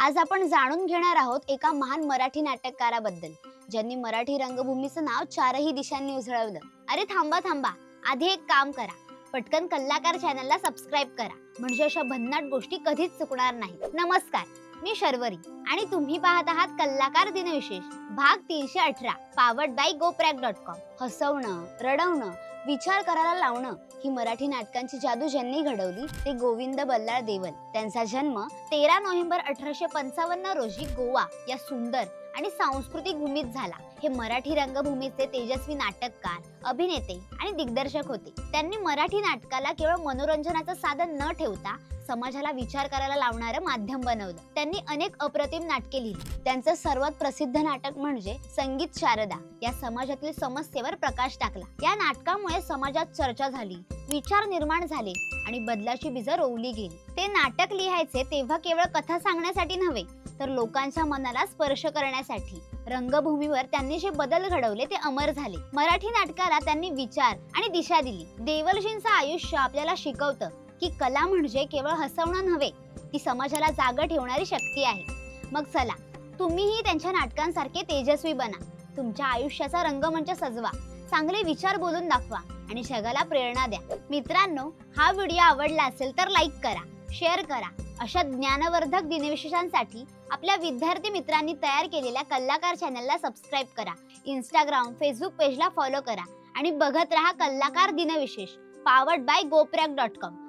आज आपण जाणून घेणार आहोत एका महान मराठी नाटककाराबद्दल, ज्यांनी मराठी रंगभूमीचं नाव चारही दिशांनी उजळवलं. अरे थांबा थांबा, आधी एक काम करा, पटकन कल्लाकार चॅनलला सबस्क्राईब करा, म्हणजे अशा भन्नाट गोष्टी कधीच चुकणार नाहीत. नमस्कार, मी शर्वरी आणि तुम्ही पाहत आहात कल्लाकार दिनविशेष भाग 318, पावर्ड बाय goprag.com. हसवणं, रडवणं, विचार करायला लावणं ही मराठी नाटकांची जादू ज्यांनी घडवली ते गोविंद बल्लाळ देवल. त्यांचा जन्म 13 नोव्हेंबर 1855 रोजी गोवा या सुंदर आणि सांस्कृतिक भूमीत झाला. हे मराठी रंगभूमीचे तेजस्वी नाटककार, अभिनेते आणि दिग्दर्शक होते. त्यांनी मराठी नाटकाला केवळ मनोरंजनाचं साधन न ठेवता समाजाला विचार करायला लावणारं माध्यम बनवलं. त्यांनी अनेक अप्रतिम नाटके लिहिली. त्यांचं सर्वात प्रसिद्ध नाटक म्हणजे संगीत शारदा या समाजातील समस्येवर प्रकाश टाकला. या नाटकामुळे समाजात चर्चा झाली, विचार निर्माण झाले आणि बदलाची बीजं रोवली गेली. ते नाटक लिहायचे तेव्हा केवळ कथा सांगण्यासाठी नव्हे, तर लोकांच्या मनाला स्पर्श करण्यासाठी. रंगभूमीवर त्यांनी जे बदल घडवले ते अमर झाले. मराठी नाटकाला त्यांनी विचार आणि दिशा दिली. देवलजींचं आयुष्य आपल्याला शिकवतं की कला म्हणजे केवळ हसवणं नव्हे, ती समाजाला जागं ठेवणारी शक्ती आहे. मग चला, तुम्हीही त्यांच्या नाटकांसारखे तेजस्वी बना. तुमच्या आयुष्याचा रंगमंच सजवा, चांगले विचार बोलून दाखवा आणि जगाला प्रेरणा द्या. मित्रांनो, हा व्हिडिओ आवडला असेल तर लाईक करा, शेअर करा. अशा ज्ञानवर्धक दिनविशेषांसाठी आपल्या विद्यार्थी मित्रांनी तयार केलेल्या कल्लाकार चॅनलला सबस्क्राईब करा. इंस्टाग्राम, फेसबुक पेजला फॉलो करा आणि बघत रहा कल्लाकार दिनविशेष, पावर्ड बाय goprag.com.